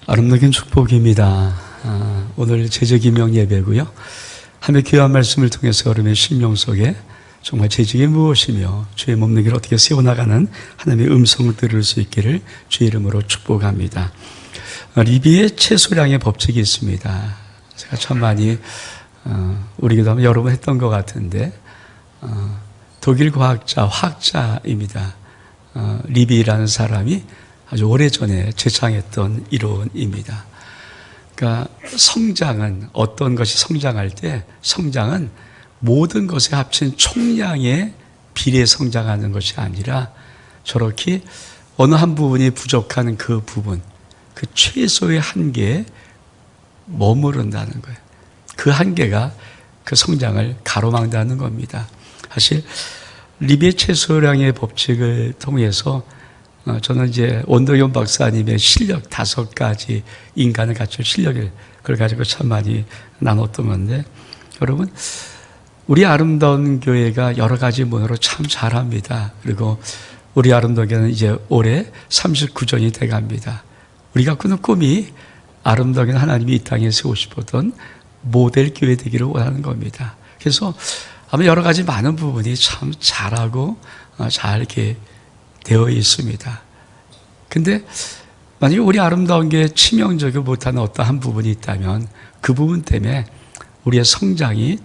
아름다운 축복입니다. 오늘 제적이명 예배고요. 하나님의 귀한 말씀을 통해서 여러분의 심령 속에 정말 제적이 무엇이며 주의 몸무게를 어떻게 세워나가는 하나님의 음성을 들을 수 있기를 주의 이름으로 축복합니다. 리비의 채소량의 법칙이 있습니다. 제가 참 많이 우리 교도 여러 번 했던 것 같은데 독일 화학자입니다. 리비라는 사람이 아주 오래전에 제창했던 이론입니다. 그러니까 성장은 어떤 것이 성장할 때 성장은 모든 것에 합친 총량의 비례 성장하는 것이 아니라 저렇게 어느 한 부분이 부족한 그 부분, 그 최소의 한계에 머무른다는 거예요. 그 한계가 그 성장을 가로막는다는 겁니다. 사실 리비의 채소량의 법칙을 통해서 저는 이제 원도현 박사님의 실력 5가지 인간을 갖출 실력을 그걸 가지고 참 많이 나눴던 건데, 여러분 우리 아름다운 교회가 여러 가지 면으로 참 잘합니다. 그리고 우리 아름다운 교회는 이제 올해 39전이 돼갑니다. 우리가 꾸는 꿈이 아름다운 하나님이 이 땅에 세우시던 모델 교회 되기를 원하는 겁니다. 그래서 아마 여러 가지 많은 부분이 참 잘하고 잘 이렇게 되어 있습니다. 근데 만약에 우리 아름다운 게 치명적이고 못하는 어떤 한 부분이 있다면 그 부분 때문에 우리의 성장이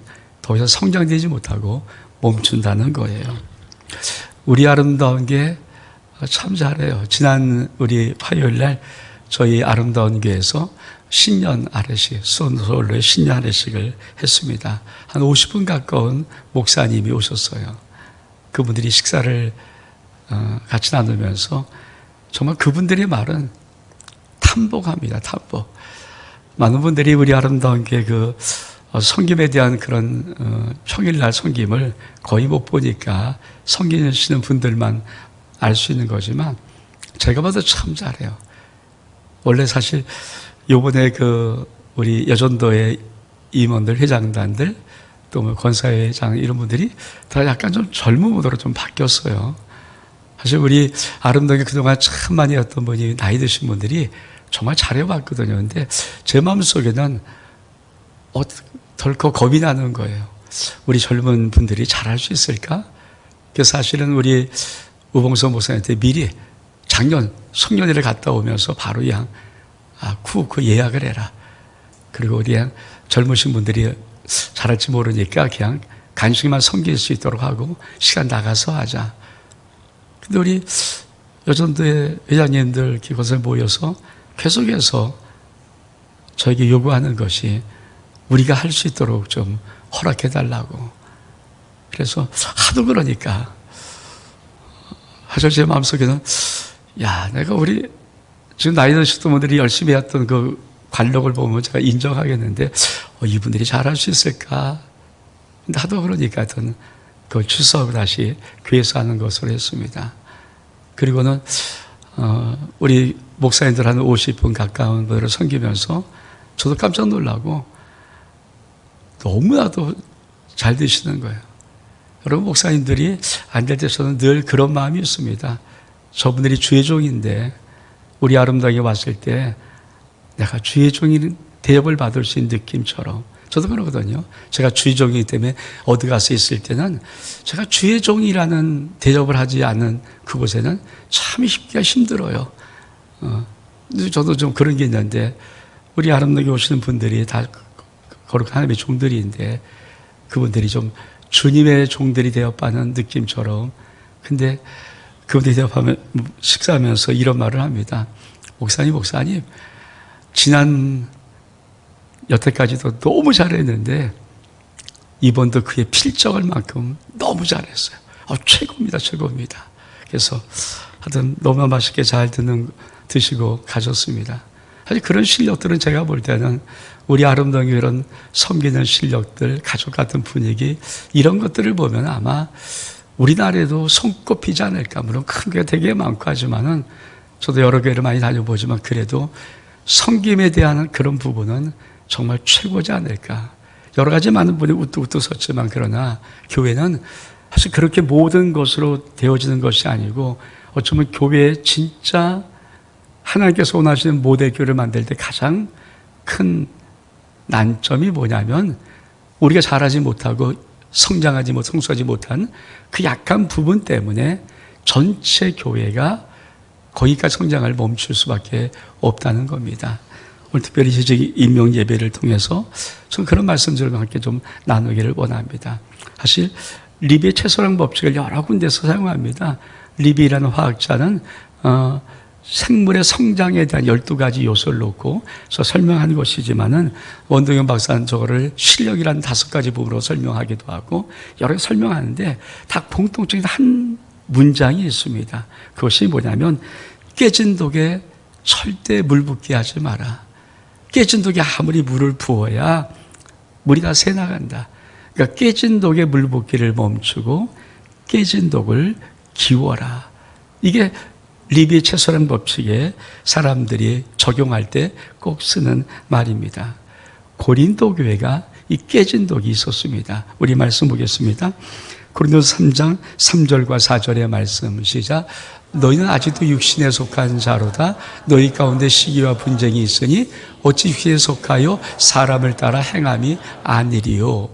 더 이상 성장되지 못하고 멈춘다는 거예요. 우리 아름다운 게 참 잘해요. 지난 우리 화요일 날 저희 아름다운 교회에서 신년 아래식, 수원솔로의 신년 아래식을 했습니다. 한 50분 가까운 목사님이 오셨어요. 그분들이 식사를 같이 나누면서 정말 그분들의 말은 탐복합니다. 탐복. 많은 분들이 우리 아름다운 게 그 섬김에 대한 그런 평일날 섬김을 거의 못 보니까 섬기시는 분들만 알 수 있는 거지만 제가 봐도 참 잘해요. 원래 사실 요번에 그 우리 여전도의 임원들, 회장단들 또 뭐 권사회장 이런 분들이 다 약간 좀 젊은 분으로 좀 바뀌었어요. 사실 우리 아름다운 게 그동안 참 많이 했던 분이 나이 드신 분들이 정말 잘해왔거든요. 근데 제 마음속에는 덜컥 겁이 나는 거예요. 우리 젊은 분들이 잘할 수 있을까? 그래서 사실은 우리 우봉서 목사님한테 미리 작년 송년회를 갔다 오면서 바로 그냥 그 예약을 해라. 그리고 우리 그냥 젊으신 분들이 잘할지 모르니까 그냥 간식만 섬길 수 있도록 하고 시간 나가서 하자. 근데 우리 여전도의 회장님들 그곳에 모여서 계속해서 저에게 요구하는 것이 우리가 할 수 있도록 좀 허락해 달라고. 그래서 하도 그러니까 사실 제 마음속에는 내가 우리 지금 나이 드셨던 분들이 열심히 했던 그 관록을 보면 제가 인정하겠는데 이분들이 잘할 수 있을까? 근데 하도 그러니까 저는 그걸 취소하고 다시 교회에서 하는 것으로 했습니다. 그리고는 우리 목사님들 한 50분 가까운 분들을 섬기면서 저도 깜짝 놀라고 너무나도 잘 되시는 거예요. 여러분 목사님들이 안 될 때 저는 늘 그런 마음이 있습니다. 저분들이 주의 종인데 우리 아름다우게 왔을 때 내가 주의 종인 대접을 받을 수 있는 느낌처럼 저도 그러거든요. 제가 주의 종이기 때문에 어디 가서 있을 때는 제가 주의 종이라는 대접을 하지 않는 그곳에는 참 있기가 힘들어요. 저도 좀 그런 게 있는데 우리 아름다우게 오시는 분들이 다 거룩한 하나님의 종들인데 그분들이 좀 주님의 종들이 되어가는 느낌처럼. 근데 그분들이 대답하면 식사하면서 이런 말을 합니다. 목사님 지난 여태까지도 너무 잘했는데 이번도 그의 필적할 만큼 너무 잘했어요. 최고입니다. 그래서 하여튼 너무 맛있게 잘 드시고 가셨습니다. 사실 그런 실력들은 제가 볼 때는 우리 아름다운 이런 섬기는 실력들, 가족 같은 분위기 이런 것들을 보면 아마 우리나라에도 손꼽히지 않을까. 물론 큰 게 되게 많고 하지만은 저도 여러 교회를 많이 다녀보지만 그래도 섬김에 대한 그런 부분은 정말 최고지 않을까. 여러 가지 많은 분이 우뚝우뚝 섰지만 그러나 교회는 사실 그렇게 모든 것으로 되어지는 것이 아니고 어쩌면 교회의 진짜 하나님께서 원하시는 모델 교회를 만들 때 가장 큰 난점이 뭐냐면 우리가 잘하지 못하고 성수하지 못한 그 약한 부분 때문에 전체 교회가 거기까지 성장을 멈출 수밖에 없다는 겁니다. 오늘 특별히 제적 임명 예배를 통해서 저는 그런 말씀들과 함께 좀 나누기를 원합니다. 사실 리비의 채소랑 법칙을 여러 군데서 사용합니다. 리비라는 화학자는 생물의 성장에 대한 12가지 요소를 놓고 설명한 것이지만은 원동현 박사는 저거를 실력이라는 5가지 부분으로 설명하기도 하고 여러 개 설명하는데 다 공통적인 한 문장이 있습니다. 그것이 뭐냐면 깨진 독에 절대 물 붓게 하지 마라. 깨진 독에 아무리 물을 부어야 물이 다 새나간다. 그러니까 깨진 독에 물 붓기를 멈추고 깨진 독을 기워라. 이게 리비의 채소란 법칙에 사람들이 적용할 때 꼭 쓰는 말입니다. 고린도 교회가 이 깨진 독이 있었습니다. 우리 말씀 보겠습니다. 고린도서 3장 3절과 4절의 말씀 시작. 너희는 아직도 육신에 속한 자로다. 너희 가운데 시기와 분쟁이 있으니 어찌 육신에 속하여 사람을 따라 행함이 아니리요.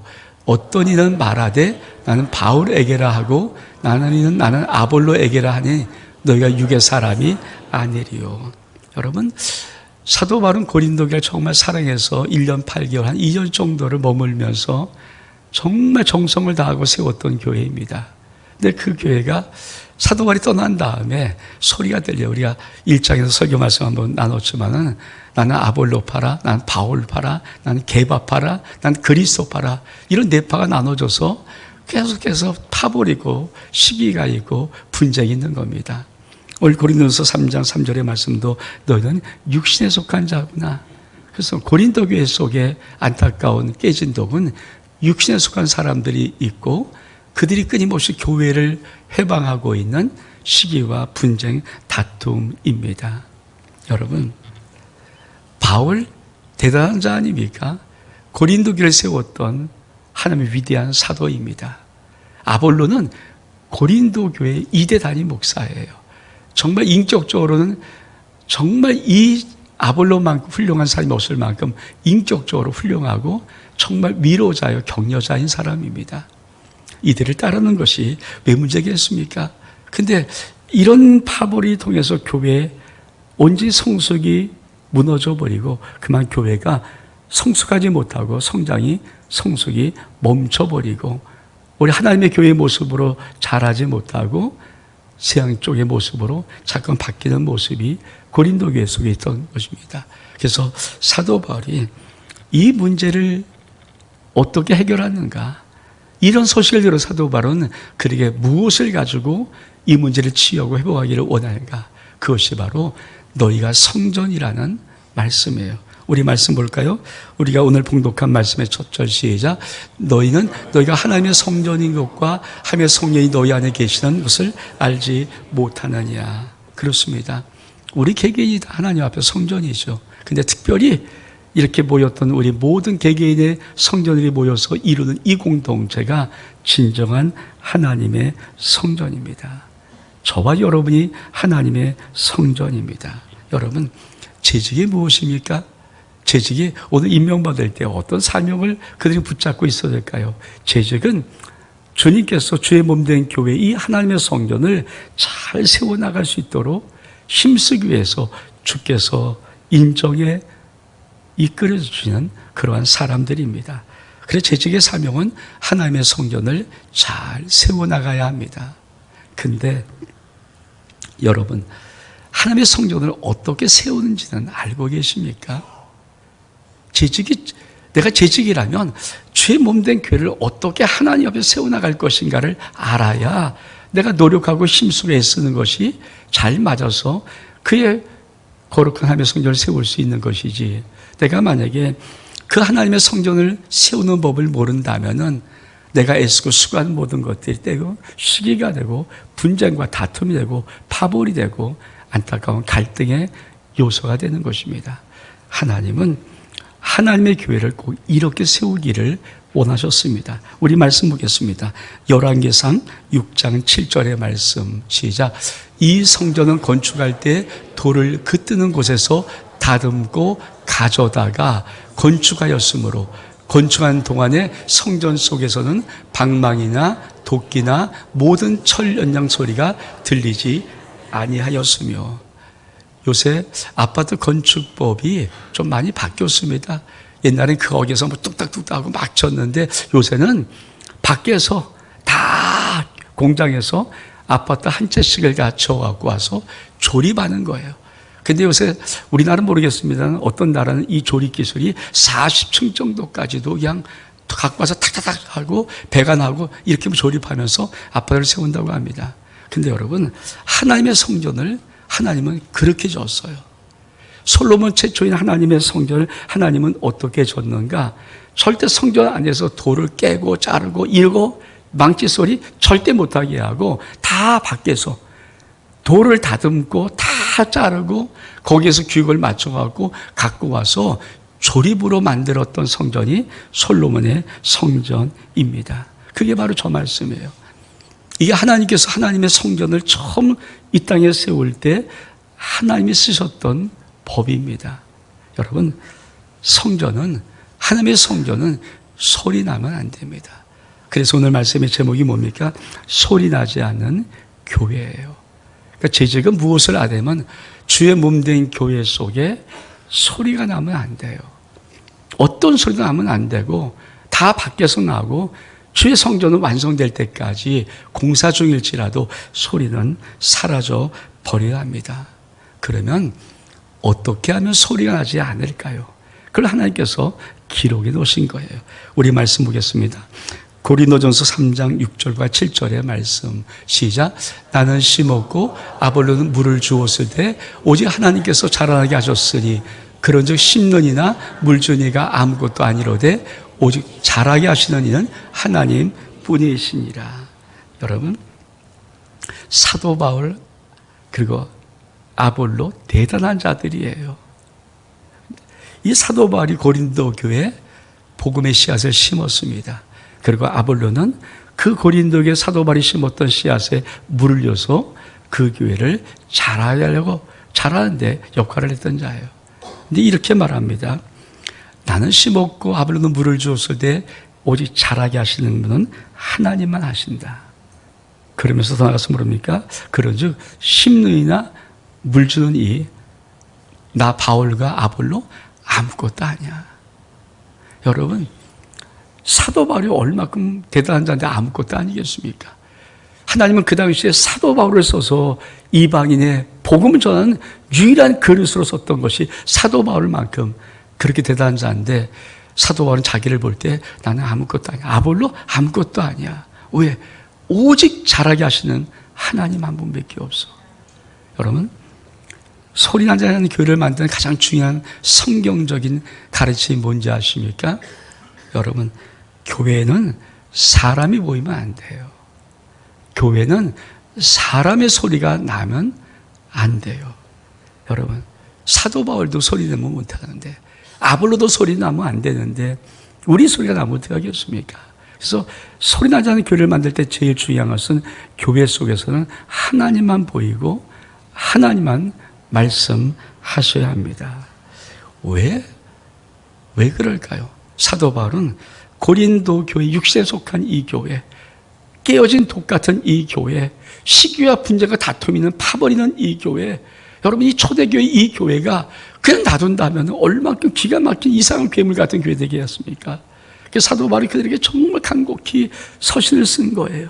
어떤 이는 말하되 나는 바울에게라 하고 나는 아볼로에게라 하니 너희가 육의 사람이 아니리요. 여러분, 사도 바울은 고린도 교회를 정말 사랑해서 1년 8개월 한 2년 정도를 머물면서 정말 정성을 다하고 세웠던 교회입니다. 근데 그 교회가 사도 바울이 떠난 다음에 소리가 들려요. 우리가 1장에서 설교 말씀 한번 나눴지만은 나는 아볼로 파라, 나는 바울 파라, 나는 게바 파라, 나는 그리스도 파라, 이런 네 파가 나눠져서 계속해서 파버리고 시기가 있고 분쟁이 있는 겁니다. 오늘 고린도서 3장 3절의 말씀도 너희는 육신에 속한 자구나. 그래서 고린도 교회 속에 안타까운 깨진 독은 육신에 속한 사람들이 있고 그들이 끊임없이 교회를 회방하고 있는 시기와 분쟁, 다툼입니다. 여러분, 바울 대단한 자 아닙니까? 고린도 교회를 세웠던 하나님의 위대한 사도입니다. 아볼로는 고린도 교회의 2대 단임 목사예요. 정말 인격적으로는 정말 이 아볼로만큼 훌륭한 사람이 없을 만큼 인격적으로 훌륭하고 정말 위로자요 격려자인 사람입니다. 이들을 따르는 것이 왜 문제겠습니까? 근데 이런 파벌이 통해서 교회의 온전히 성숙이 무너져 버리고 그만 교회가 성숙하지 못하고 성숙이 멈춰버리고 우리 하나님의 교회의 모습으로 자라지 못하고 세상 쪽의 모습으로 잠깐 바뀌는 모습이 고린도 교회 속에 있던 것입니다. 그래서 사도 바울이 이 문제를 어떻게 해결하는가, 이런 소식을 들은 사도 바울은 그에게 무엇을 가지고 이 문제를 치유하고 회복하기를 원하는가, 그것이 바로 너희가 성전이라는 말씀이에요. 우리 말씀 볼까요? 우리가 오늘 봉독한 말씀의 첫 절 시작. 너희가 하나님의 성전인 것과 하나님의 성령이 너희 안에 계시는 것을 알지 못하느냐. 그렇습니다. 우리 개개인이 다 하나님 앞에 성전이죠. 근데 특별히 이렇게 모였던 우리 모든 개개인의 성전들이 모여서 이루는 이 공동체가 진정한 하나님의 성전입니다. 저와 여러분이 하나님의 성전입니다. 여러분, 재직이 무엇입니까? 재직이 오늘 임명받을 때 어떤 사명을 그들이 붙잡고 있어야 될까요? 재직은 주님께서 주의 몸된 교회 이 하나님의 성전을 잘 세워나갈 수 있도록 힘쓰기 위해서 주께서 인정해 이끌어 주시는 그러한 사람들입니다. 그래서 재직의 사명은 하나님의 성전을 잘 세워나가야 합니다. 근데 여러분, 하나님의 성전을 어떻게 세우는지는 알고 계십니까? 내가 재직이라면 주의 몸된 교회를 어떻게 하나님 앞에 세워나갈 것인가를 알아야 내가 노력하고 힘쓰고 애쓰는 것이 잘 맞아서 그의 거룩한 하나님의 성전을 세울 수 있는 것이지, 내가 만약에 그 하나님의 성전을 세우는 법을 모른다면은 내가 애쓰고 수고하는 모든 것들이 되고 시기가 되고 분쟁과 다툼이 되고 파벌이 되고 안타까운 갈등의 요소가 되는 것입니다. 하나님은 하나님의 교회를 꼭 이렇게 세우기를 원하셨습니다. 우리 말씀 보겠습니다. 열왕기상 6장 7절의 말씀 시작. 이 성전은 건축할 때 돌을 그 뜨는 곳에서 다듬고 가져다가 건축하였으므로 건축한 동안에 성전 속에서는 방망이나 도끼나 모든 철 연장 소리가 들리지 아니하였으며. 요새 아파트 건축법이 좀 많이 바뀌었습니다. 옛날엔 그 거기서 뭐 뚝딱뚝딱 하고 막 쳤는데 요새는 밖에서 다 공장에서 아파트 한 채씩을 갖춰 갖고 와서 조립하는 거예요. 근데 요새 우리나라는 모르겠습니다. 어떤 나라는 이 조립 기술이 40층 정도까지도 그냥 갖고 와서 탁탁탁 하고 배관하고 이렇게 조립하면서 아파트를 세운다고 합니다. 근데 여러분, 하나님의 성전을 하나님은 그렇게 졌어요. 솔로몬 최초인 하나님의 성전을 하나님은 어떻게 졌는가? 절대 성전 안에서 돌을 깨고 자르고 일고 망치 소리 절대 못하게 하고 다 밖에서 돌을 다듬고 다 자르고 거기에서 규격을 맞춰갖고 갖고 와서 조립으로 만들었던 성전이 솔로몬의 성전입니다. 그게 바로 저 말씀이에요. 이게 하나님께서 하나님의 성전을 처음 이 땅에 세울 때 하나님이 쓰셨던 법입니다. 여러분, 하나님의 성전은 소리 나면 안 됩니다. 그래서 오늘 말씀의 제목이 뭡니까? 소리 나지 않는 교회예요. 그러니까 재직은 무엇을 하려면 주의 몸된 교회 속에 소리가 나면 안 돼요. 어떤 소리도 나면 안 되고 다 밖에서 나고 주의 성전은 완성될 때까지 공사 중일지라도 소리는 사라져 버려야 합니다. 그러면 어떻게 하면 소리가 나지 않을까요? 그걸 하나님께서 기록해 놓으신 거예요. 우리 말씀 보겠습니다. 고린도전서 3장 6절과 7절의 말씀 시작. 나는 심었고 아볼로는 물을 주었을 때 오직 하나님께서 자라나게 하셨으니 그런즉 심는 이나 물 주는 이가 아무것도 아니로되 오직 자라게 하시는 이는 하나님 뿐이시니라. 여러분, 사도 바울 그리고 아볼로 대단한 자들이에요. 이 사도 바울이 고린도 교회에 복음의 씨앗을 심었습니다. 그리고 아볼로는 그 고린도 교회 사도 바울이 심었던 씨앗에 물을 줘서 그 교회를 자라려고 자라는데 역할을 했던 자예요. 근데 이렇게 말합니다. 나는 심었고 아볼로는 물을 주었을 때 오직 자라게 하시는 분은 하나님만 하신다. 그러면서 더 나가서 모릅니까? 그런즉 심는 이나 물 주는 이 나 바울과 아볼로 아무것도 아니야. 여러분, 사도 바울이 얼마큼 대단한 자인데 아무것도 아니겠습니까? 하나님은 그 당시에 사도 바울을 써서 이방인의 복음을 전하는 유일한 그릇으로 썼던 것이 사도 바울만큼 그렇게 대단한 자인데 사도 바울은 자기를 볼 때 나는 아무것도 아니야. 아볼로 아무것도 아니야. 왜? 오직 자라게 하시는 하나님 한 분밖에 없어. 여러분, 소리 나지 않는 교회를 만드는 가장 중요한 성경적인 가르침이 뭔지 아십니까? 여러분, 교회는 사람이 모이면 안 돼요. 교회는 사람의 소리가 나면 안 돼요. 여러분, 사도 바울도 소리 내면 못하는데 아볼로도 소리 나면 안 되는데 우리 소리가 나면 어떻게 하겠습니까? 그래서 소리 나지 않는 교회를 만들 때 제일 중요한 것은 교회 속에서는 하나님만 보이고 하나님만 말씀하셔야 합니다. 왜 그럴까요? 사도 바울은 고린도 교회 6세에 속한 이 교회, 깨어진 독 같은 이 교회, 시기와 분쟁과 다툼이 있는 파버리는 이 교회, 여러분, 이 초대교회 이 교회가 그냥 놔둔다면 얼마큼 기가 막힌 이상한 괴물 같은 교회 되겠습니까? 그래서 사도 바울이 그들에게 정말 간곡히 서신을 쓴 거예요.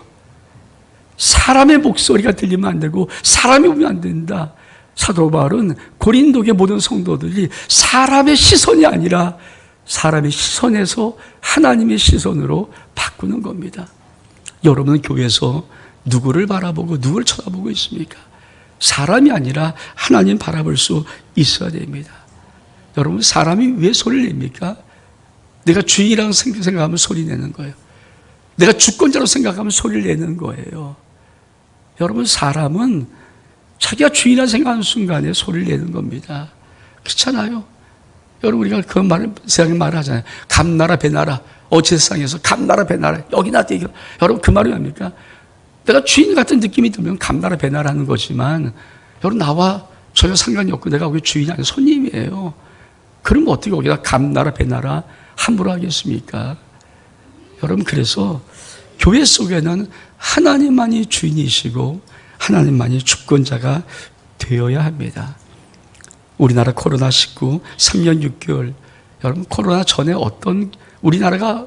사람의 목소리가 들리면 안 되고 사람이 보면 안 된다. 사도 바울은 고린도의 모든 성도들이 사람의 시선이 아니라 사람의 시선에서 하나님의 시선으로 바꾸는 겁니다. 여러분은 교회에서 누구를 바라보고 누구를 쳐다보고 있습니까? 사람이 아니라 하나님 바라볼 수 있어야 됩니다. 여러분, 사람이 왜 소리를 냅니까? 내가 주인이라고 생각하면 소리 내는 거예요. 내가 주권자로 생각하면 소리를 내는 거예요. 여러분, 사람은 자기가 주인이라 생각하는 순간에 소리를 내는 겁니다. 그렇잖아요. 여러분, 우리가 그 말을, 세상에 말을 하잖아요. 감나라, 배나라. 세상에서 감나라, 배나라. 여기나 되게. 여러분, 그 말이 뭡니까? 내가 주인 같은 느낌이 들면 감나라, 배나라 하는 거지만, 여러분, 나와 전혀 상관이 없고 내가 거기 주인이 아니라 손님이에요. 그럼 어떻게 거기다 감나라, 배나라 함부로 하겠습니까? 여러분, 그래서 교회 속에는 하나님만이 주인이시고 하나님만이 주권자가 되어야 합니다. 우리나라 코로나19 3년 6개월, 여러분, 코로나 전에 어떤 우리나라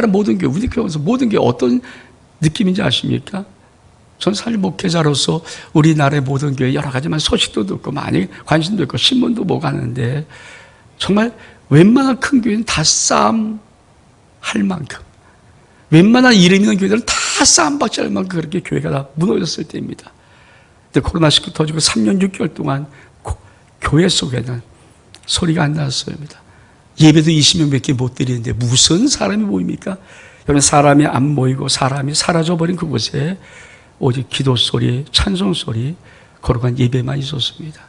모든 교회, 우리 교회에서 모든 교회 어떤 느낌인지 아십니까? 전 사실 목회자로서 우리나라의 모든 교회 여러 가지만 소식도 듣고 많이 관심도 있고 신문도 보고 하는데, 정말 웬만한 큰 교회는 다 싸움할 만큼, 웬만한 이름 있는 교회들은 다 싸움박질 할 만큼 그렇게 교회가 다 무너졌을 때입니다. 근데 코로나19 터지고 3년 6개월 동안 교회 속에는 소리가 안 났습니다. 예배도 20명밖에 못 드리는데 무슨 사람이 모입니까? 여러분, 사람이 안 모이고 사람이 사라져버린 그곳에 오직 기도 소리, 찬송 소리, 거룩한 예배만 있었습니다.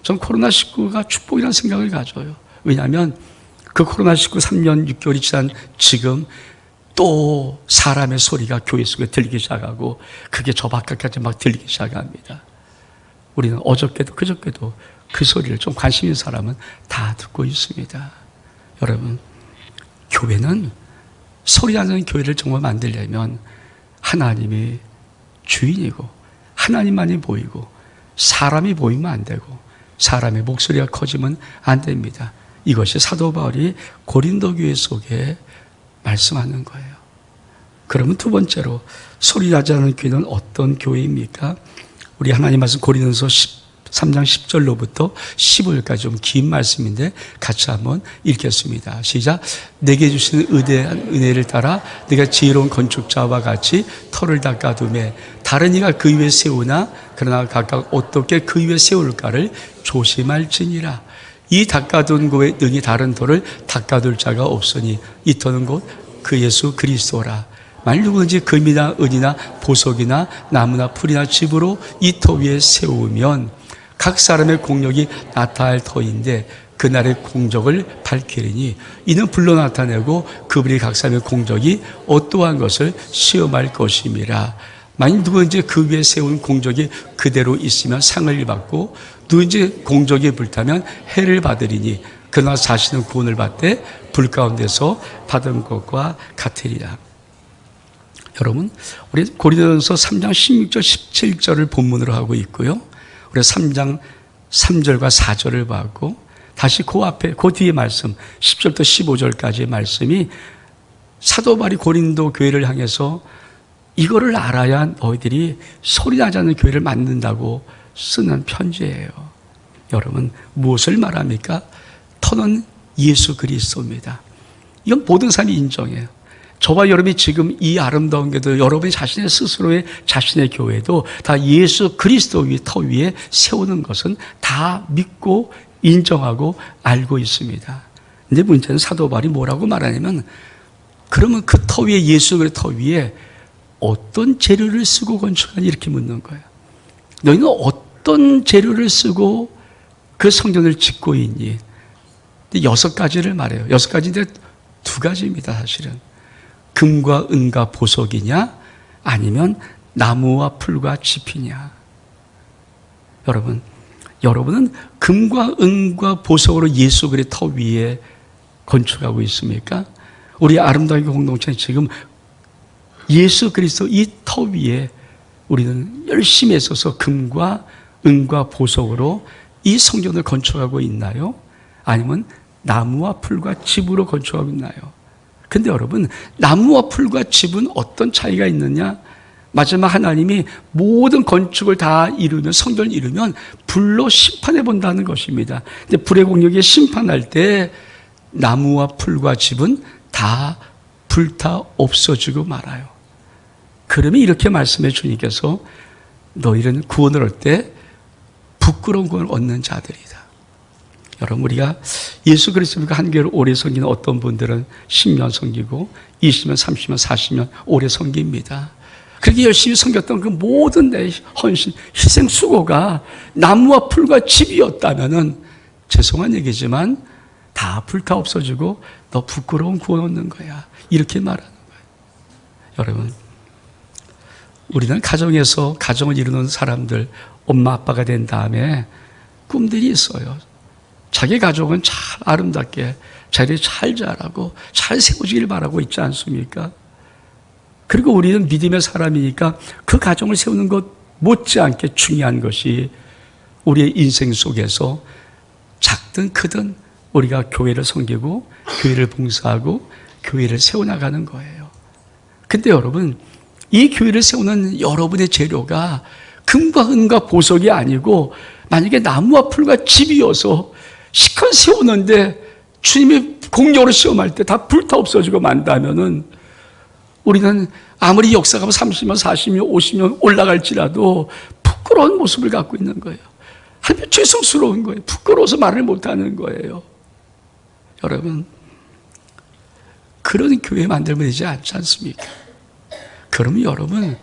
전 코로나19가 축복이라는 생각을 가져요. 왜냐하면 그 코로나19 3년 6개월이 지난 지금 또 사람의 소리가 교회 속에 들리기 시작하고 그게 저 바깥까지 막 들리기 시작합니다. 우리는 어저께도 그저께도 그 소리를 좀 관심 있는 사람은 다 듣고 있습니다. 여러분, 교회는 소리 나는 교회를 정말 만들려면 하나님이 주인이고 하나님만이 보이고 사람이 보이면 안 되고 사람의 목소리가 커지면 안 됩니다. 이것이 사도 바울이 고린도 교회 속에 말씀하는 거예요. 그러면 두 번째로 소리 나지 않는 교회는 어떤 교회입니까? 우리 하나님 말씀 고린도서 3장 10절로부터 15절까지 좀 긴 말씀인데 같이 한번 읽겠습니다. 시작. 내게 주시는 의대한 은혜를 따라 네가 지혜로운 건축자와 같이 터를 닦아두매 다른 이가 그 위에 세우나 그러나 각각 어떻게 그 위에 세울까를 조심할지니라. 이 닦아둔 곳에 능히 다른 터를 닦아둘 자가 없으니 이 터는 곧 그 예수 그리스도라. 만일 누구든지 금이나 은이나 보석이나 나무나 풀이나 집으로 이 터 위에 세우면 각 사람의 공력이 나타날 터인데 그날의 공적을 밝히리니 이는 불로 나타내고 그분이 각 사람의 공적이 어떠한 것을 시험할 것임이라. 만일 누구든지 그 위에 세운 공적이 그대로 있으면 상을 받고 누구든지 공적이 불타면 해를 받으리니 그러나 자신은 구원을 받되 불 가운데서 받은 것과 같으리라. 여러분, 우리 고린도전서 3장 16절 17절을 본문으로 하고 있고요. 우리 3장 3절과 4절을 봤고 다시 그 앞에 그 뒤에 말씀 10절부터 15절까지의 말씀이 사도 바울이 고린도 교회를 향해서 이거를 알아야 너희들이 소리 나지 않는 교회를 만든다고 쓰는 편지예요. 여러분, 무엇을 말합니까? 터는 예수 그리스도입니다. 이건 모든 사람이 인정해요. 저와 여러분이 지금 이 아름다운 교회도 여러분이 자신의 스스로의 자신의 교회도 다 예수 그리스도 위 터 위에 세우는 것은 다 믿고 인정하고 알고 있습니다. 근데 문제는 사도 바울이 뭐라고 말하냐면 그러면 그 터 위에 예수 그리스도 터 위에 어떤 재료를 쓰고 건축하니 이렇게 묻는 거예요. 너희는 어떤 재료를 쓰고 그 성전을 짓고 있니? 6가지를 말해요. 6가지인데 2가지입니다, 사실은. 금과 은과 보석이냐 아니면 나무와 풀과 짚이냐. 여러분은 금과 은과 보석으로 예수 그리스도 터 위에 건축하고 있습니까? 우리 아름다운 공동체는 지금 예수 그리스도 이 터 위에 우리는 열심히 애써서 금과 은과 보석으로 이 성전을 건축하고 있나요? 아니면 나무와 풀과 짚으로 건축하고 있나요? 근데 여러분, 나무와 풀과 짚은 어떤 차이가 있느냐? 마지막 하나님이 모든 건축을 다 이루면, 성전을 이루면 불로 심판해 본다는 것입니다. 근데 불의 공력이 심판할 때 나무와 풀과 짚은 다 불타 없어지고 말아요. 그러면 이렇게 말씀해 주님께서 너희는 구원을 얻을 때 부끄러운 구원을 얻는 자들이다. 여러분, 우리가 예수 그리스도가 한 교회를 오래 섬기는 어떤 분들은 10년 섬기고 20년, 30년, 40년 오래 섬깁니다. 그렇게 열심히 섬겼던 그 모든 내 헌신, 희생, 수고가 나무와 풀과 짚이었다면은 죄송한 얘기지만 다 불타 없어지고 너 부끄러움 구워놓는 거야. 이렇게 말하는 거예요. 여러분, 우리는 가정에서 가정을 이루는 사람들, 엄마 아빠가 된 다음에 꿈들이 있어요. 자기 가족은 잘 아름답게 자리를 잘 자라고 잘 세워지길 바라고 있지 않습니까? 그리고 우리는 믿음의 사람이니까 그 가정을 세우는 것 못지않게 중요한 것이 우리의 인생 속에서 작든 크든 우리가 교회를 섬기고 교회를 봉사하고 교회를 세워나가는 거예요. 근데 여러분, 이 교회를 세우는 여러분의 재료가 금과 은과 보석이 아니고 만약에 나무와 풀과 집이어서 시컷 세우는데 주님이 공력으로 시험할 때 다 불타 없어지고 만다면은 우리는 아무리 역사가 30년, 40년, 50년 올라갈지라도 부끄러운 모습을 갖고 있는 거예요. 하나님 죄송스러운 거예요. 부끄러워서 말을 못하는 거예요. 여러분, 그런 교회 만들면 되지 않지 않습니까? 그러면 여러분,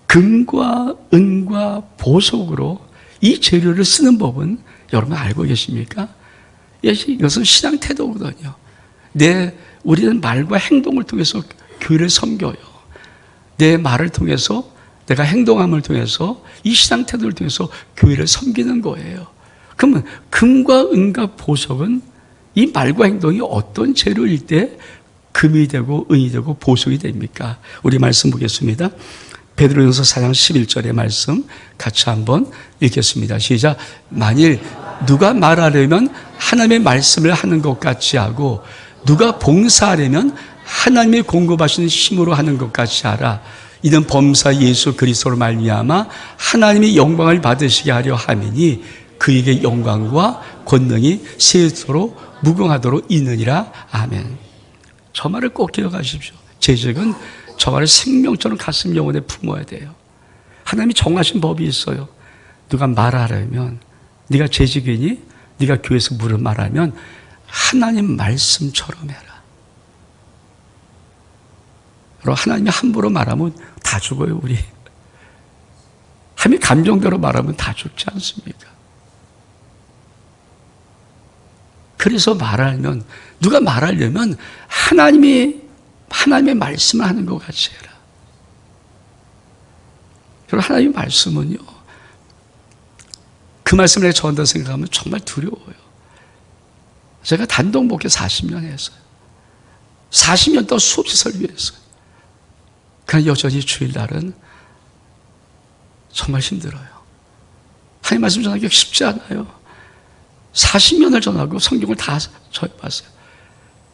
금과 은과 보석으로 이 재료를 쓰는 법은 여러분 알고 계십니까? 이것은 신앙 태도거든요. 우리는 말과 행동을 통해서 교회를 섬겨요. 내 말을 통해서, 내가 행동함을 통해서, 이 신앙 태도를 통해서 교회를 섬기는 거예요. 그러면 금과 은과 보석은 이 말과 행동이 어떤 재료일 때 금이 되고 은이 되고 보석이 됩니까? 우리 말씀 보겠습니다. 베드로전서 4장 11절의 말씀 같이 한번 읽겠습니다. 시작. 만일 누가 말하려면 하나님의 말씀을 하는 것 같이 하고 누가 봉사하려면 하나님의 공급하시는 힘으로 하는 것 같이 하라. 이는 범사 예수 그리스도로 말미암아 하나님의 영광을 받으시게 하려 함이니 그에게 영광과 권능이 세세토록 무궁하도록 있느니라. 아멘. 저 말을 꼭 기억하십시오. 재직은 저 말을 생명처럼 가슴 영혼에 품어야 돼요. 하나님이 정하신 법이 있어요. 누가 말하려면, 네가 재직이니? 네가 교회에서 물을 말하면 하나님 말씀처럼 해라. 여러분, 하나님이 함부로 말하면 다 죽어요, 우리. 하나님이 감정대로 말하면 다 죽지 않습니까? 그래서 누가 말하려면 하나님의 말씀을 하는 것 같이 해라. 여러분, 하나님의 말씀은요, 그 말씀을 내가 전한다 생각하면 정말 두려워요. 제가 단독 목회 40년 했어요. 40년 동안 수없이 설교했어요. 그러나 여전히 주일날은 정말 힘들어요. 하나님 말씀 전하기가 쉽지 않아요. 40년을 전하고 성경을 다 전해봤어요.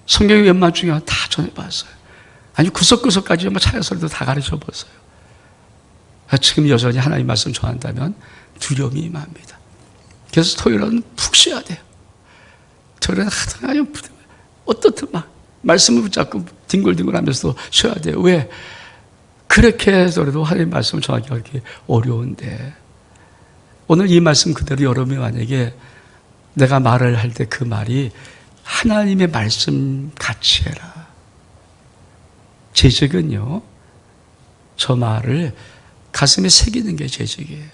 성경의 웬만 중요한 다 전해봤어요. 아니 구석구석까지 차야설도 다 가르쳐봤어요. 지금 여전히 하나님 말씀 전한다면 두려움이 임합니다. 그래서 토요일은 푹 쉬어야 돼요. 토요일은 하여튼 어떻든 막 말씀을 붙잡고 뒹굴뒹굴하면서 쉬어야 돼요. 왜? 그렇게 해서라도 하나님 말씀을 전하기가 그렇게 어려운데, 오늘 이 말씀 그대로 여러분이 만약에 내가 말을 할 때 그 말이 하나님의 말씀 같이 해라. 재직은요, 저 말을 가슴에 새기는 게 재직이에요.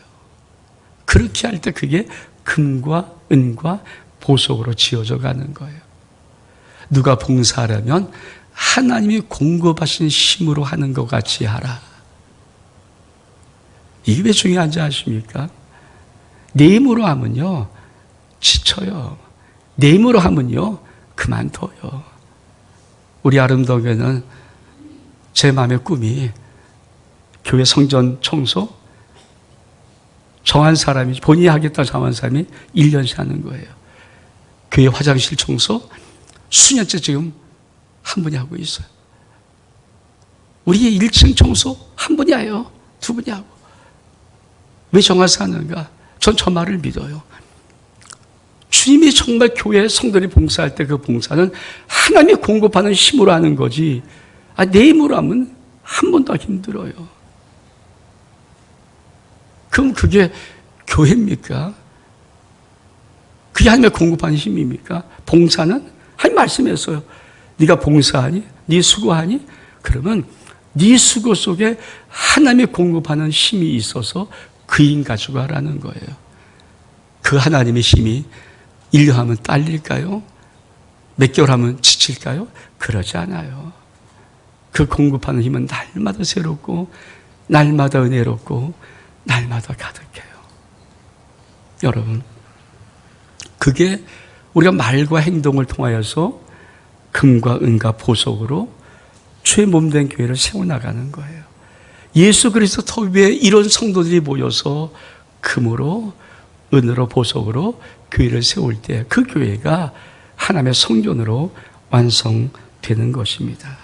그렇게 할 때 그게 금과 은과 보석으로 지어져 가는 거예요. 누가 봉사하려면 하나님이 공급하신 힘으로 하는 것 같이 하라. 이게 왜 중요한지 아십니까? 내 힘으로 하면요, 지쳐요. 내 힘으로 하면요, 그만둬요. 우리 아름다운 교회는 제 마음의 꿈이 교회 성전 청소 정한 사람이, 본인이 하겠다 정한 사람이 1년씩 하는 거예요. 교회 화장실 청소 수년째 지금 한 분이 하고 있어요. 우리 1층 청소 한 분이 해요. 두 분이 하고. 왜 정해서 하는가? 전 저 말을 믿어요. 주님이 정말 교회 성도들이 봉사할 때 그 봉사는 하나님이 공급하는 힘으로 하는 거지, 내 힘으로 하면 한 번 더 힘들어요. 그럼 그게 교회입니까? 그게 하나님의 공급하는 힘입니까? 봉사는 하나님 말씀했어요. 네가 봉사하니? 네 수고하니? 그러면 네 수고 속에 하나님이 공급하는 힘이 있어서 그 힘 가지고 하라는 거예요. 그 하나님의 힘이 1년 하면 딸릴까요? 몇 개월 하면 지칠까요? 그러지 않아요. 그 공급하는 힘은 날마다 새롭고 날마다 은혜롭고 날마다 가득해요. 여러분, 그게 우리가 말과 행동을 통하여서 금과 은과 보석으로 주의 몸된 교회를 세워나가는 거예요. 예수 그리스도 터 위에 이런 성도들이 모여서 금으로 은으로 보석으로 교회를 세울 때 그 교회가 하나님의 성전으로 완성되는 것입니다.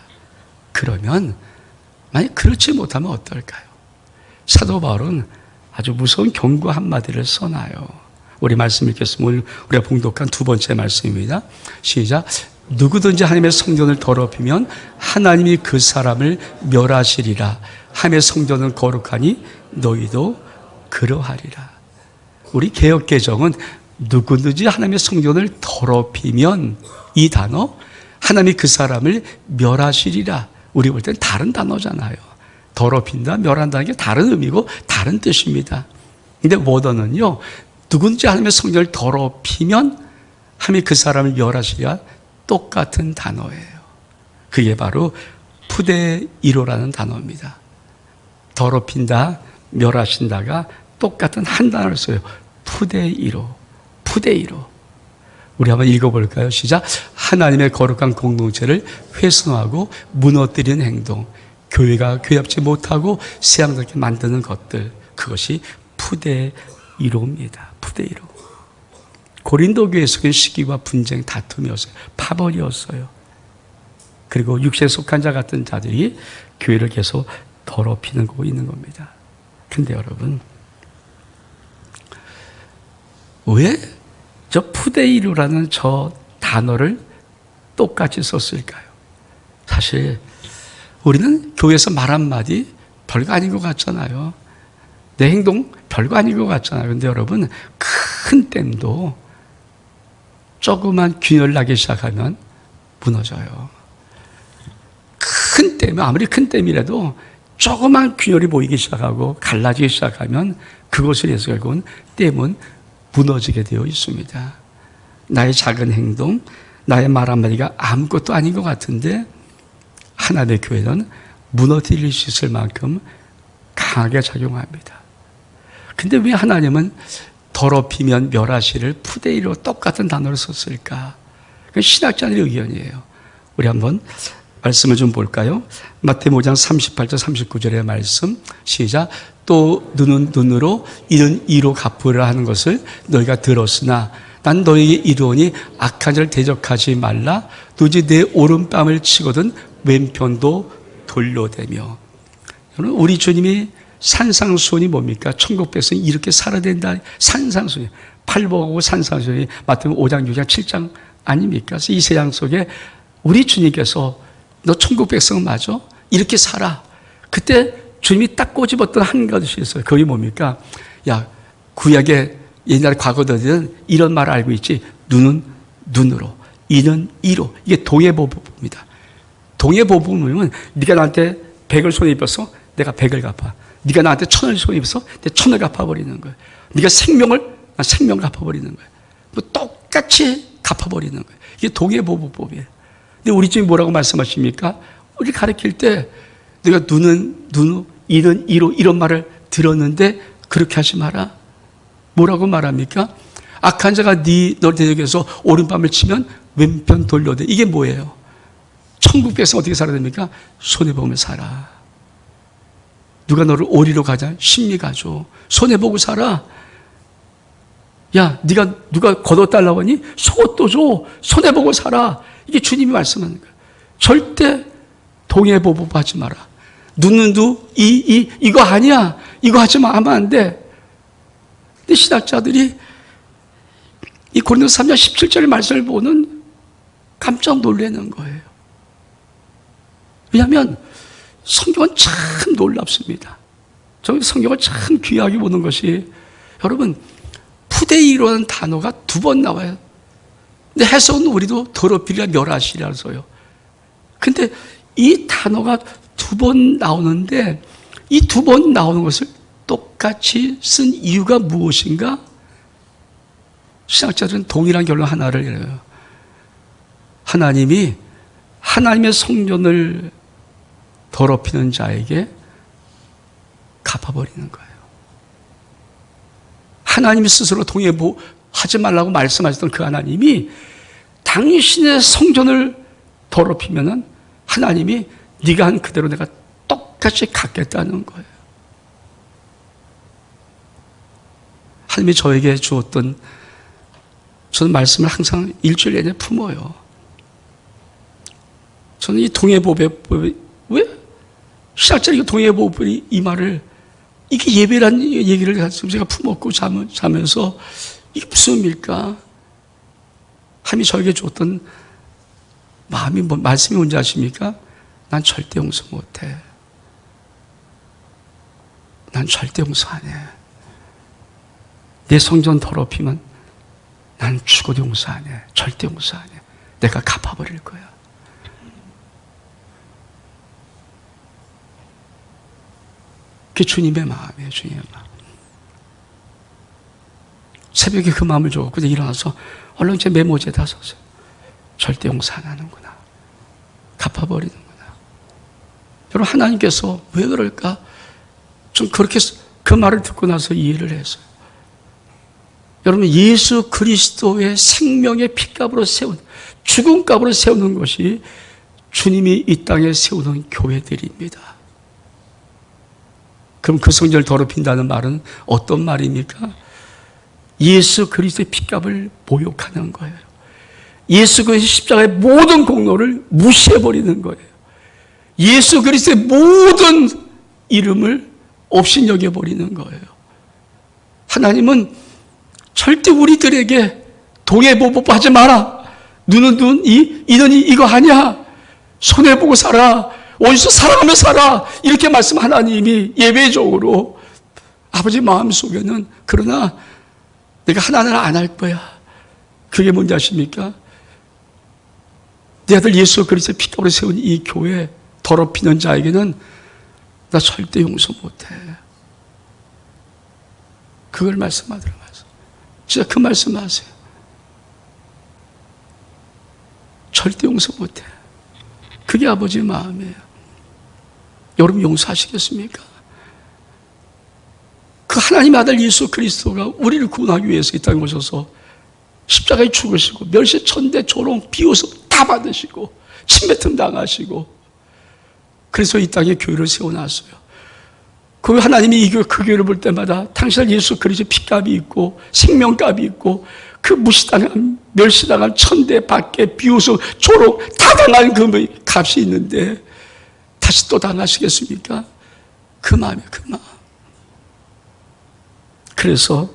그러면 만약 그렇지 못하면 어떨까요? 사도 바울은 아주 무서운 경고 한마디를 써놔요. 우리 말씀 읽겠습니다. 오늘 우리가 봉독한 두 번째 말씀입니다. 시작. 누구든지 하나님의 성전을 더럽히면 하나님이 그 사람을 멸하시리라. 하나님의 성전은 거룩하니 너희도 그러하리라. 우리 개역개정은 누구든지 하나님의 성전을 더럽히면, 이 단어 하나님이 그 사람을 멸하시리라. 우리 볼 땐 다른 단어잖아요. 더럽힌다, 멸한다는 게 다른 의미고 다른 뜻입니다. 근데 워더는요, 누구든지 하나님의 성전을 더럽히면 하나님이 그 사람을 멸하시리라, 똑같은 단어예요. 그게 바로 푸데이로라는 단어입니다. 더럽힌다, 멸하신다가 똑같은 한 단어를 써요. 푸데이로, 푸데이로. 우리 한번 읽어볼까요? 시작. 하나님의 거룩한 공동체를 훼손하고 무너뜨리는 행동, 교회가 교합지 못하고 세상스럽게 만드는 것들, 그것이 푸데이로입니다. 푸데이로. 고린도 교회 속의 시기와 분쟁, 다툼이었어요. 파벌이었어요. 그리고 육체에 속한 자 같은 자들이 교회를 계속 더럽히는 거 있는 겁니다. 근데 여러분, 왜 저 푸데이로라는 저 단어를 똑같이 썼을까요? 사실 우리는 교회에서 말 한마디 별거 아닌 것 같잖아요. 내 행동 별거 아닌 것 같잖아요. 근데 여러분, 큰 댐도 조그만 균열 나기 시작하면 무너져요. 큰 댐이, 아무리 큰 댐이라도 조그만 균열이 보이기 시작하고 갈라지기 시작하면 그것을 위해서 결국은 댐은 무너지게 되어 있습니다. 나의 작은 행동, 나의 말 한마디가 아무것도 아닌 것 같은데 하나님의 교회는 무너뜨릴 수 있을 만큼 강하게 작용합니다. 근데 왜 하나님은 더럽히면 멸하시를 푸데이로 똑같은 단어를 썼을까? 그건 신학자들의 의견이에요. 우리 한번 말씀을 좀 볼까요? 마태복음 5장 38절 39절의 말씀 시작. 또 눈은 눈으로 이는 이로 갚으라 하는 것을 너희가 들었으나 난 너희에게 이르노니 악한 자를 대적하지 말라. 도저히 내 오른뺨을 치거든 왼편도 돌려대며. 우리 주님이 산상수훈이 뭡니까? 천국 백성이 이렇게 살아야 된다. 산상수훈, 팔복하고 산상수훈이 마태복음 5장 6장 7장 아닙니까? 그래서 이 세상 속에 우리 주님께서 너 천국 백성 맞아? 이렇게 살아. 그때 주님이 딱 꼬집었던 한 가지 있어요. 그게 뭡니까? 야, 구약의 옛날 과거들은 이런 말을 알고 있지. 눈은 눈으로, 이는 이로. 이게 동해보복입니다. 동해보복은 네가 나한테 100을 손에 입어서 내가 100을 갚아. 네가 나한테 1000을 손에 입어서 내가 1000을 갚아버리는 거예요. 네가 생명을, 나 생명을 갚아버리는 거예요. 뭐 똑같이 갚아버리는 거예요. 이게 동해보복법이에요. 근데 우리 주님 뭐라고 말씀하십니까? 우리 가르칠 때 내가 눈은 눈으로, 이는 이로 이런 말을 들었는데 그렇게 하지 마라. 뭐라고 말합니까? 악한 자가 너를 대적해서 오른밤을 치면 왼편 돌려대. 이게 뭐예요? 천국 백성 어떻게 살아야 됩니까? 손해보면 살아. 누가 너를 오리로 가자? 심리 가죠. 손해보고 살아. 야, 네가 누가 겉옷 달라고 하니? 속옷도 줘. 손해보고 살아. 이게 주님이 말씀하는 거예요. 절대 동해보복하지 마라. 눈은 이거 아니야. 이거 하지 마. 하면 안 돼. 근데 신학자들이 이 고린도서 3장 17절의 말씀을 보는 깜짝 놀라는 거예요. 왜냐하면 성경은 참 놀랍습니다. 저는 성경을 참 귀하게 보는 것이, 여러분, 푸데이로라는 단어가 2번 나와요. 근데 해석은 우리도 더럽히리라 멸하시리라 써요. 근데 이 단어가 2번 나오는데 이 2번 나오는 것을 똑같이 쓴 이유가 무엇인가? 신학자들은 동일한 결론 하나를 내려요. 하나님이 하나님의 성전을 더럽히는 자에게 갚아버리는 거예요. 하나님이 스스로 동의하지 말라고 말씀하셨던 그 하나님이 당신의 성전을 더럽히면은 하나님이 네가 한 그대로 내가 똑같이 갚겠다는 거예요. 하나님이 저에게 주었던, 저는 말씀을 항상 일주일 내내 품어요. 저는 이 동해보배법이, 왜 신학자는 동해보배법이 이 말을, 이게 예배란 얘기를 제가 품었고 자면서 이게 무슨 의미일까? 하나님이 저에게 줬던 말씀이 뭔지 아십니까? 난 절대 용서 못해. 난 절대 용서 안 해. 내 성전 더럽히면 난 죽어도 용서 안 해. 절대 용서 안 해. 내가 갚아버릴 거야. 그게 주님의 마음이에요. 주님의 마음. 새벽에 그 마음을 줬고 일어나서 얼른 제 메모지에다 썼어요. 절대 용서 안 하는구나. 갚아버리는구나. 여러분, 하나님께서 왜 그럴까? 좀 그렇게 그 말을 듣고 나서 이해를 했어요. 여러분, 예수 그리스도의 생명의 핏값으로 죽은 값으로 세우는 것이 주님이 이 땅에 세우는 교회들입니다. 그럼 그 성전을 더럽힌다는 말은 어떤 말입니까? 예수 그리스도의 핏값을 모욕하는 거예요. 예수 그리스도의 십자가의 모든 공로를 무시해버리는 거예요. 예수 그리스도의 모든 이름을 없인 여겨버리는 거예요. 하나님은 절대 우리들에게 동해보복하지 마라. 눈은 눈, 이는 이거 아니야. 손해보고 살아. 어디서 사랑하며 살아. 이렇게 말씀 하나님이 예배적으로 아버지 마음속에는, 그러나 내가 하나는 안 할 거야. 그게 뭔지 아십니까? 내 아들 예수 그리스도의 핏값으로 세운 이 교회 더럽히는 자에게는 나 절대 용서 못해. 그걸 말씀하더라고요. 진짜 그 말씀하세요. 절대 용서 못해. 그게 아버지의 마음이에요. 여러분 용서하시겠습니까? 그 하나님의 아들 예수 그리스도가 우리를 구원하기 위해서 이 땅에 오셔서 십자가에 죽으시고 멸시 천대 조롱 비웃음 다 받으시고 침뱉음 당하시고, 그래서 이 땅에 교회를 세워놨어요. 그 하나님이 그 교회를 볼 때마다 당신 예수 그리스도의 핏값이 있고 생명값이 있고 그 무시당한 멸시당한 천대 밖에 비웃음 조롱 다 당한 그 값이 있는데 다시 또 당하시겠습니까? 그 마음이에요. 그 마음. 그래서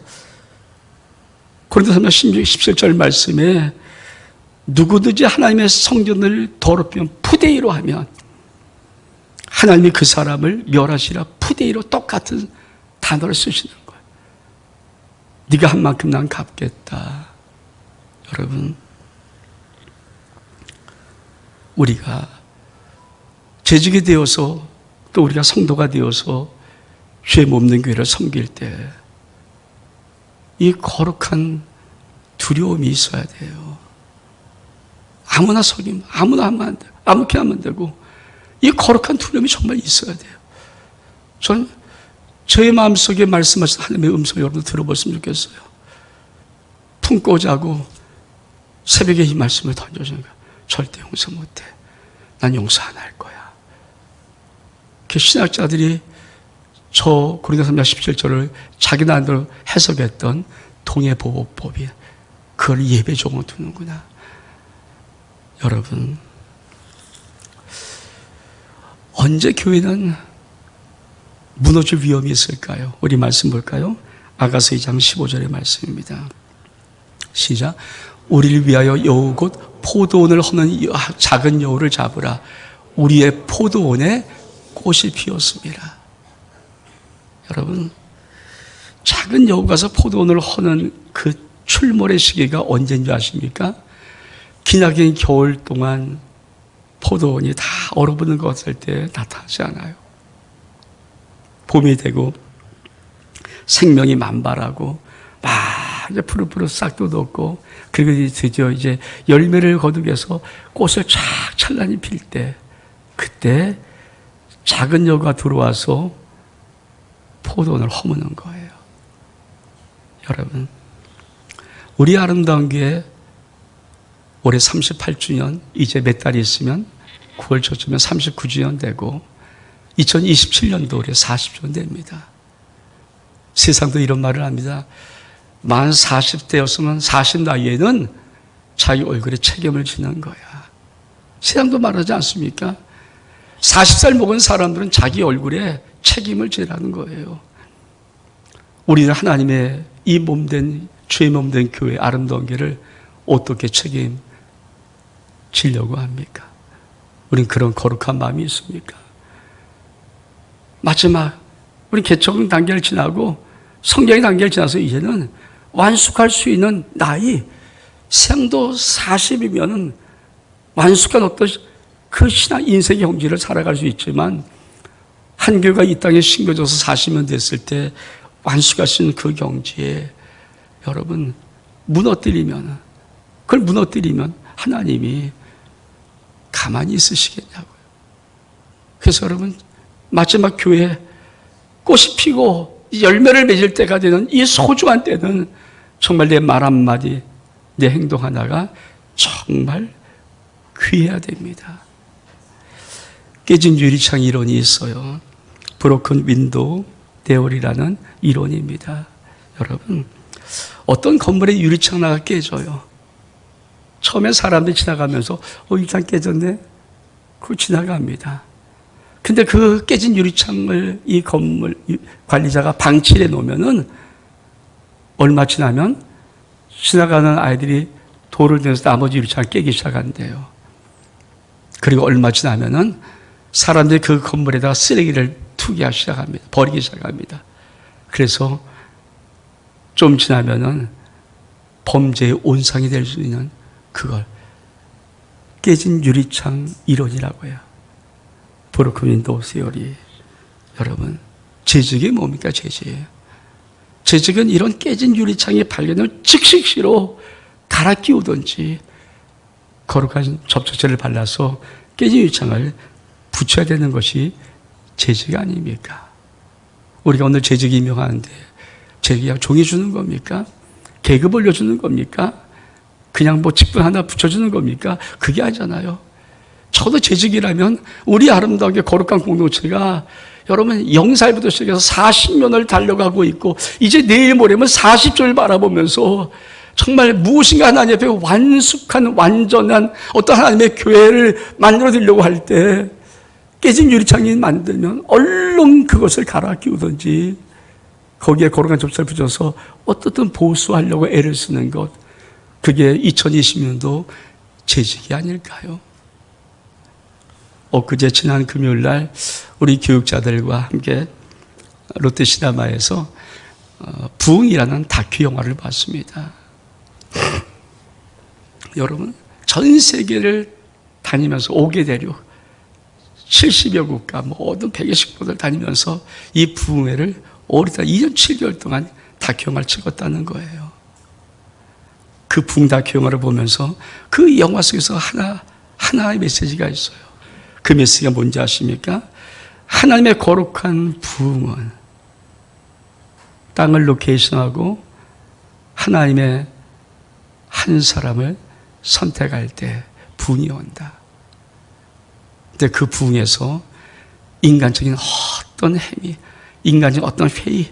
고린도서 17절 말씀에 누구든지 하나님의 성전을 더럽히면 푸데이로 하면 하나님이 그 사람을 멸하시라. 푸데이로 똑같은 단어를 쓰시는 거예요. 네가 한 만큼 난 갚겠다. 여러분, 우리가 재직이 되어서 또 우리가 성도가 되어서 죄 없는 교회를 섬길 때 이 거룩한 두려움이 있어야 돼요. 아무나 속이면 아무나 하면 안 돼요. 아무렇게 하면 되고 이 거룩한 두려움이 정말 있어야 돼요. 저는 저의 마음속에 말씀하신 하나님의 음성 여러분 들어보시면 좋겠어요. 품고 자고 새벽에 이 말씀을 던져주는 거야. 절대 용서 못해. 난 용서 안 할 거야. 그 신학자들이 저 고린도서 17절을 자기 나름대로 해석했던 동해보복법이 그걸 예배종으로 두는구나. 여러분, 언제 교회는 무너질 위험이 있을까요? 우리 말씀 볼까요? 아가서 2장 15절의 말씀입니다. 시작. 우리를 위하여 여우 곧 포도원을 허는 작은 여우를 잡으라. 우리의 포도원에 꽃이 피었습니다. 여러분, 작은 여우 가서 포도원을 허는 그 출몰의 시기가 언제인 줄 아십니까? 기나긴 겨울 동안 포도원이 다 얼어붙는 것 같을 때 나타나지 않아요. 봄이 되고 생명이 만발하고 완전 푸릇푸릇 싹도 돋고, 그리고 드디어 이제 열매를 거두게서 꽃을 쫙 찬란히 필 때, 그때 작은 여가 들어와서 포도원을 허무는 거예요. 여러분, 우리 아름다운 교회 올해 38주년, 이제 몇 달이 있으면 9월 초쯤에 39주년 되고 2027년도 올해 40주년 됩니다. 세상도 이런 말을 합니다. 만 40대였으면 40 나이에는 자기 얼굴에 책임을 지는 거야. 세상도 말하지 않습니까? 40살 먹은 사람들은 자기 얼굴에 책임을 지라는 거예요. 우리는 하나님의 이 몸된, 주의 몸된 교회, 아름다운 교회를 어떻게 책임지려고 합니까? 우린 그런 거룩한 마음이 있습니까? 마지막, 우리 개척 단계를 지나고 성경의 단계를 지나서 이제는 완숙할 수 있는 나이, 생도 40이면은 완숙한 어떤 그 신앙, 인생의 형질을 살아갈 수 있지만, 한 교회가 이 땅에 심겨져서 40년 됐을 때 완숙하신 그 경지에 여러분 그걸 무너뜨리면 하나님이 가만히 있으시겠냐고요. 그래서 여러분, 마지막 교회 꽃이 피고 열매를 맺을 때가 되는 이 소중한 때는 정말 내 말 한마디, 내 행동 하나가 정말 귀해야 됩니다. 깨진 유리창 이론이 있어요. 브로큰 윈도우 데올이라는 이론입니다. 여러분, 어떤 건물의 유리창 하나가 깨져요. 처음에 사람들이 지나가면서 유리창 깨졌네? 그거 지나갑니다. 근데 그 깨진 유리창을 이 건물 관리자가 방치해 놓으면은 얼마 지나면 지나가는 아이들이 돌을 내서 나머지 유리창을 깨기 시작한대요. 그리고 얼마 지나면은 사람들이 그 건물에다가 쓰레기를 투기하기 시작합니다. 버리기 시작합니다. 그래서 좀 지나면은 범죄의 온상이 될 수 있는 그걸 깨진 유리창 이론이라고 해요. 브로큰 윈도우 시어리. 여러분, 재직이 뭡니까? 재직은 이런 깨진 유리창의 발견을 즉시로 갈아 끼우든지 거룩한 접착제를 발라서 깨진 유리창을 붙여야 되는 것이 재직 아닙니까? 우리가 오늘 재직 임명하는데 재직이 종이 주는 겁니까? 계급 올려주는 겁니까? 그냥 직분 하나 붙여주는 겁니까? 그게 아니잖아요. 저도 재직이라면 우리 아름다운 거룩한 공동체가 여러분 0살부터 시작해서 40년을 달려가고 있고 이제 내일 모레면 40조를 바라보면서 정말 무엇인가 하나님 앞에 완숙한 완전한 어떤 하나님의 교회를 만들어 드리려고 할 때 깨진 유리창이 만들면 얼른 그것을 갈아 끼우든지 거기에 거룩한 접착을 붙여서 어떻든 보수하려고 애를 쓰는 것, 그게 2020년도 재직이 아닐까요? 엊그제 지난 금요일날 우리 교육자들과 함께 롯데시네마에서 부흥이라는 다큐 영화를 봤습니다. 여러분, 전 세계를 다니면서 5개 대륙 70여 국가 모든 100여씩 곳을 다니면서 이 부흥회를 오랫동안 2년 7개월 동안 다큐 영화를 찍었다는 거예요. 그 부흥 다큐 영화를 보면서 그 영화 속에서 하나의 메시지가 있어요. 그 메시지가 뭔지 아십니까? 하나님의 거룩한 부흥은 땅을 로케이션하고 하나님의 한 사람을 선택할 때 부흥이 온다. 근데 그 부흥에서 인간적인 어떤 행위, 인간적인 어떤 회의,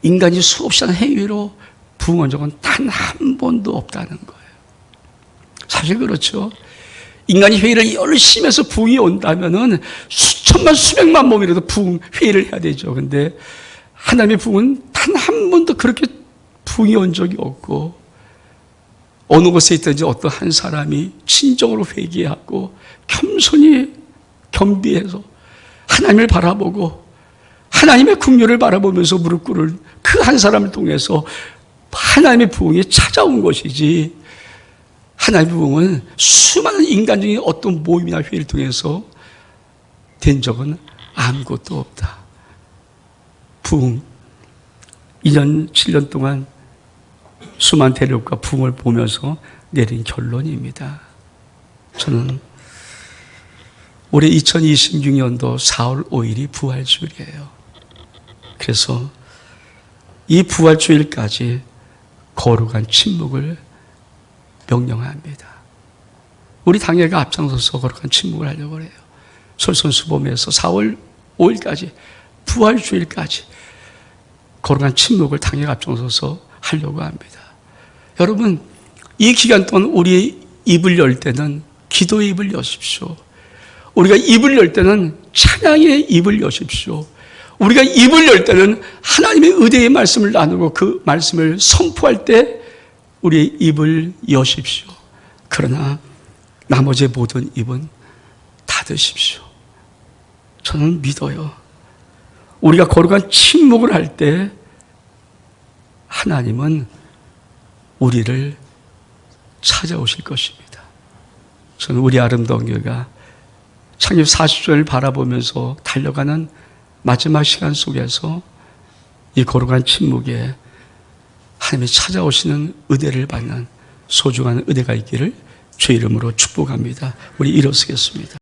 인간이 수없이 하는 행위로 부흥한 적은 단 한 번도 없다는 거예요. 사실 그렇죠. 인간이 회의를 열심히 해서 부흥이 온다면은 수천만 수백만 몸이라도 부흥 회의를 해야 되죠. 근데 하나님의 부흥은 단 한 번도 그렇게 부흥이 온 적이 없고, 어느 곳에 있든지 어떤 한 사람이 진정으로 회개하고 겸손히 겸비해서 하나님을 바라보고 하나님의 긍휼을 바라보면서 무릎 꿇을 그 한 사람을 통해서 하나님의 부흥이 찾아온 것이지, 하나님의 부흥은 수많은 인간적인 어떤 모임이나 회의를 통해서 된 적은 아무것도 없다. 부흥 2년 7년 동안 수많은 대륙과 붕을 보면서 내린 결론입니다. 저는 올해 2026년도 4월 5일이 부활주일이에요. 그래서 이 부활주일까지 거룩한 침묵을 명령합니다. 우리 당회가 앞장서서 거룩한 침묵을 하려고 해요. 솔선수범해서 4월 5일까지 부활주일까지 거룩한 침묵을 당회가 앞장서서 하려고 합니다. 여러분, 이 기간 동안 우리의 입을 열 때는 기도의 입을 여십시오. 우리가 입을 열 때는 찬양의 입을 여십시오. 우리가 입을 열 때는 하나님의 의대의 말씀을 나누고 그 말씀을 선포할 때 우리의 입을 여십시오. 그러나 나머지 모든 입은 닫으십시오. 저는 믿어요. 우리가 거룩한 침묵을 할 때 하나님은 우리를 찾아오실 것입니다. 저는 우리 아름다운 교회가 창립 40주년을 바라보면서 달려가는 마지막 시간 속에서 이 거룩한 침묵에 하나님이 찾아오시는 은혜를 받는 소중한 은혜가 있기를 주의 이름으로 축복합니다. 우리 일어서겠습니다.